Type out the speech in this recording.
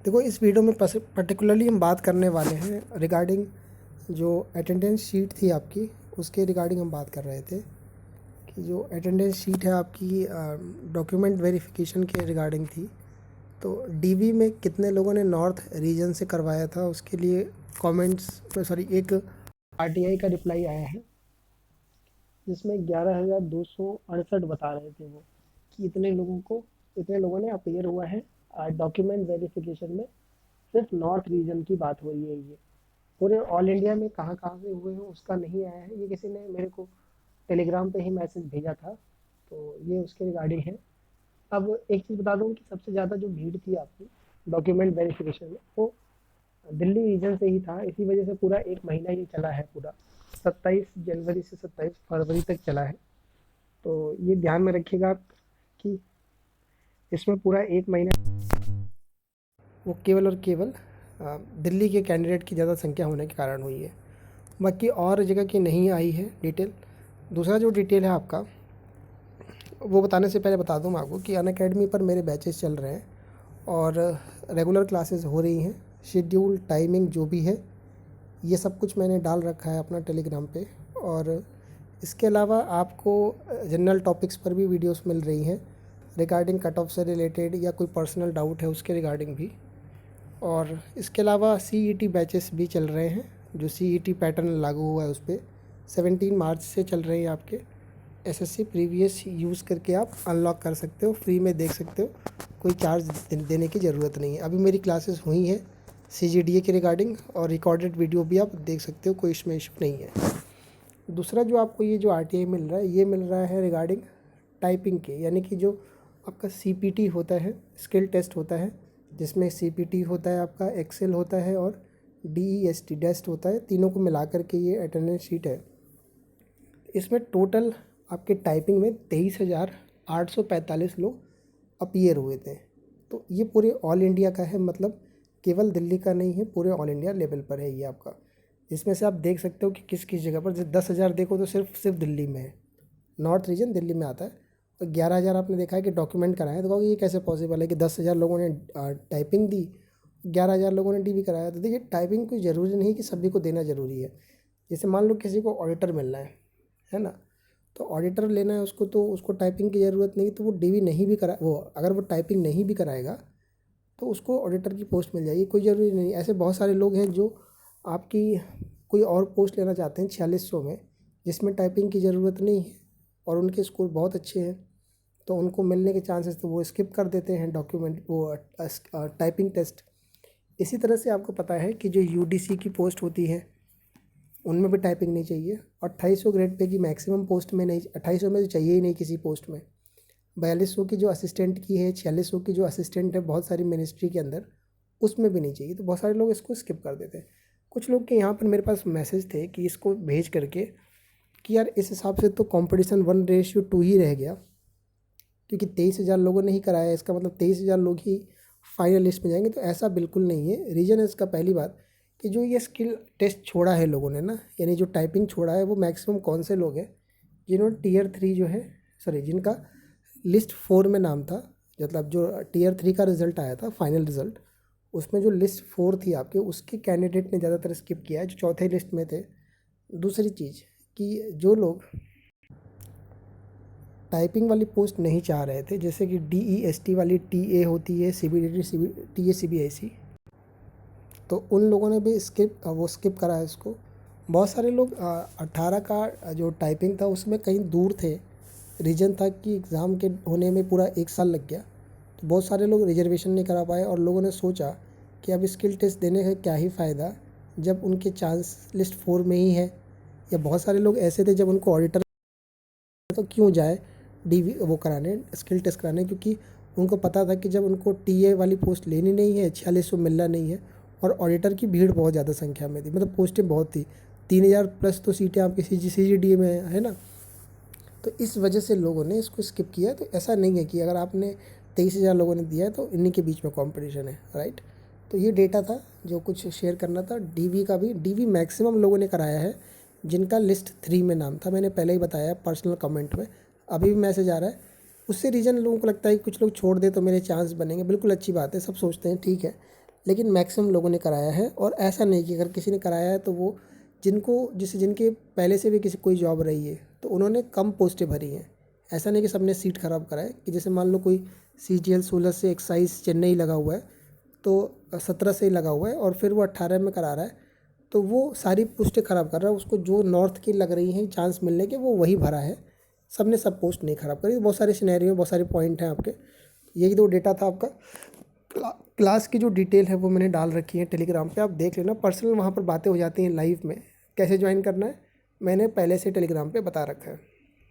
देखो, इस वीडियो में पर्टिकुलरली हम बात करने वाले हैं रिगार्डिंग जो अटेंडेंस शीट थी आपकी, उसके रिगार्डिंग हम बात कर रहे थे कि जो अटेंडेंस शीट है आपकी डॉक्यूमेंट वेरिफिकेशन के रिगार्डिंग थी। तो डीवी में कितने लोगों ने नॉर्थ रीजन से करवाया था, उसके लिए एक आरटीआई का रिप्लाई आया है जिसमें 11,268 बता रहे थे वो कि इतने लोगों ने अपीयर हुआ है डॉक्यूमेंट वेरिफिकेशन में। सिर्फ नॉर्थ रीजन की बात हो रही है। ये पूरे ऑल इंडिया में कहाँ कहाँ से हुए हैं उसका नहीं आया है। ये किसी ने मेरे को टेलीग्राम पे ही मैसेज भेजा था, तो ये उसके रिगार्डिंग है। अब एक चीज़ बता दूँ कि सबसे ज़्यादा जो भीड़ थी आपकी डॉक्यूमेंट वेरिफिकेशन में, वो दिल्ली रीजन से ही था। इसी वजह से पूरा एक महीना ये चला है, पूरा 27 जनवरी से 27 फरवरी तक चला है। तो ये ध्यान में रखिएगा आप कि इसमें पूरा एक महीना वो केवल और केवल दिल्ली के कैंडिडेट की ज़्यादा संख्या होने के कारण हुई है। बाकी और जगह की नहीं आई है डिटेल। दूसरा जो डिटेल है आपका, वो बताने से पहले बता दूं मैं आपको कि अनअकैडमी पर मेरे बैचेस चल रहे हैं और रेगुलर क्लासेस हो रही हैं। शेड्यूल टाइमिंग जो भी है ये सब कुछ मैंने डाल रखा है अपना टेलीग्राम पे। और इसके अलावा आपको जनरल टॉपिक्स पर भी वीडियोस मिल रही हैं रिगार्डिंग कट ऑफ से रिलेटेड, या कोई पर्सनल डाउट है उसके रिगार्डिंग भी। और इसके अलावा सीईटी बैचेस भी चल रहे हैं। जो सीईटी पैटर्न लागू हुआ है उस पर 17 मार्च से चल रहे हैं आपके। एसएससी प्रीवियस यूज़ करके आप अनलॉक कर सकते हो, फ्री में देख सकते हो, कोई चार्ज देने की ज़रूरत नहीं है। अभी मेरी क्लासेस हुई हैं सीजीडीए के रिगार्डिंग, और रिकॉर्डेड वीडियो भी आप देख सकते हो, कोई इसमें इशू नहीं है। दूसरा जो आपको ये जो आरटीआई मिल रहा है, ये मिल रहा है रिगार्डिंग टाइपिंग के, यानी कि जो आपका सीपीटी होता है, स्किल टेस्ट होता है, जिसमें सीपीटी होता है, आपका एक्सेल होता है और डीईएसटी डेस्ट होता है। तीनों को मिला करके ये अटेंडेंस शीट है। इसमें टोटल आपके टाइपिंग में 23,845 लोग अपीयर हुए थे। तो ये पूरे ऑल इंडिया का है, मतलब केवल दिल्ली का नहीं है, पूरे ऑल इंडिया लेवल पर है ये आपका। इसमें से आप देख सकते हो कि किस किस जगह पर, जैसे 10,000 देखो तो सिर्फ दिल्ली में है, नॉर्थ रीजन दिल्ली में आता है। और 11,000 आपने देखा है कि डॉक्यूमेंट कराए, तो कहोगे ये कैसे पॉसिबल है कि 10,000 लोगों ने टाइपिंग दी, 11,000 लोगों ने डीवी कराया। तो देखिए, टाइपिंग कोई ज़रूरी नहीं कि सभी को देना ज़रूरी है। जैसे मान लो किसी को ऑडिटर मिलना है ना, तो ऑडिटर लेना है उसको, तो उसको टाइपिंग की ज़रूरत नहीं, तो वो डीवी नहीं भी करा वो अगर वो टाइपिंग नहीं भी कराएगा तो उसको ऑडिटर की पोस्ट मिल जाएगी, कोई ज़रूरी नहीं। ऐसे बहुत सारे लोग हैं जो आपकी कोई और पोस्ट लेना चाहते हैं 4600 में, जिसमें टाइपिंग की ज़रूरत नहीं है और उनके स्कोर बहुत अच्छे हैं, तो उनको मिलने के चांसेस, तो वो स्किप कर देते हैं डॉक्यूमेंट वो टाइपिंग टेस्ट। इसी तरह से आपको पता है कि जो यूडीसी की पोस्ट होती है उनमें भी टाइपिंग नहीं चाहिए। और 2800 ग्रेड पे की मैक्सिमम पोस्ट में नहीं, 2800 में तो चाहिए ही नहीं किसी पोस्ट में। 4200 की जो असिस्टेंट की है, 4600 की जो असिस्टेंट है बहुत सारी मिनिस्ट्री के अंदर, उसमें भी नहीं चाहिए। तो बहुत सारे लोग इसको स्किप कर देते हैं। कुछ लोग के यहाँ पर मेरे पास मैसेज थे कि इसको भेज करके कि यार इस हिसाब से तो कंपटीशन 1:2 ही रह गया, क्योंकि 23,000 लोगों ने ही कराया, इसका मतलब 23,000 लोग ही फाइनल लिस्ट में जाएंगे। तो ऐसा बिल्कुल नहीं है। रीज़न है इसका, पहली बात कि जो ये स्किल टेस्ट छोड़ा है लोगों ने ना, यानी जो टाइपिंग छोड़ा है, वो मैक्सिमम कौन से लोग हैं जिन्होंने टीयर 3 जो है, सॉरी, जिनका लिस्ट 4 में नाम था, मतलब जो टीयर 3 का रिज़ल्ट आया था फाइनल रिज़ल्ट, उसमें जो लिस्ट 4 थी आपके, उसके कैंडिडेट ने ज़्यादातर स्किप किया है जो चौथे लिस्ट में थे। दूसरी चीज़ कि जो लोग टाइपिंग वाली पोस्ट नहीं चाह रहे थे, जैसे कि डीईएसटी वाली टीए होती है, सीबीडीटी टीए सीबीआईसी, तो उन लोगों ने भी स्किप करा है इसको। बहुत सारे लोग 18 का जो टाइपिंग था उसमें कहीं दूर थे, रीजन था कि एग्ज़ाम के होने में पूरा 1 साल लग गया, तो बहुत सारे लोग रिजर्वेशन नहीं करा पाए। और लोगों ने सोचा कि अब स्किल टेस्ट देने का क्या ही फ़ायदा जब उनके चांस लिस्ट 4 में ही है। या बहुत सारे लोग ऐसे थे जब उनको ऑडिटर, तो क्यों जाए डीवी वो कराने, स्किल टेस्ट कराने, क्योंकि उनको पता था कि जब उनको टीए वाली पोस्ट लेनी नहीं है, 4600 मिलना नहीं है, और ऑडिटर की भीड़ बहुत ज़्यादा संख्या में थी, मतलब पोस्टें बहुत थी, 3,000 प्लस तो सीटें आपकी सीजीडीए में है ना। तो इस वजह से लोगों ने इसको स्किप किया। तो ऐसा नहीं है कि अगर आपने 23,000 लोगों ने दिया है तो इन्हीं के बीच में कॉम्पिटिशन है, राइट। तो ये डेटा था जो कुछ शेयर करना था। डीवी का भी, डीवी मैक्सिमम लोगों ने कराया है जिनका लिस्ट 3 में नाम था, मैंने पहले ही बताया पर्सनल कमेंट में, अभी भी मैसेज आ रहा है। उससे रीज़न लोगों को लगता है कि कुछ लोग छोड़ दे तो मेरे चांस बनेंगे, बिल्कुल अच्छी बात है, सब सोचते हैं, ठीक है। लेकिन मैक्सिमम लोगों ने कराया है। और ऐसा नहीं कि अगर किसी ने कराया है तो वो जिनके पहले से भी किसी कोई जॉब रही है तो उन्होंने कम पोस्टें भरी हैं। ऐसा नहीं कि सबने सीट ख़राब करा है। कि जैसे मान लो कोई CGL 16 से एक्साइज चेन्नई लगा हुआ है तो 17 से ही लगा हुआ है और फिर वो 18 में करा रहा है, तो वो सारी पोस्टें ख़राब कर रहा है। उसको जो नॉर्थ की लग रही हैं चांस मिलने के, वो वही भरा है। सबने सब पोस्ट नहीं ख़राब करी। बहुत सारे सिनेरियो, बहुत सारे पॉइंट हैं आपके। यही तो डेटा था आपका। क्लास की जो डिटेल है वो मैंने डाल रखी है टेलीग्राम पे, आप देख लेना। पर्सनल वहाँ पर बातें हो जाती हैं लाइव में। कैसे ज्वाइन करना है मैंने पहले से टेलीग्राम पे बता रखा है।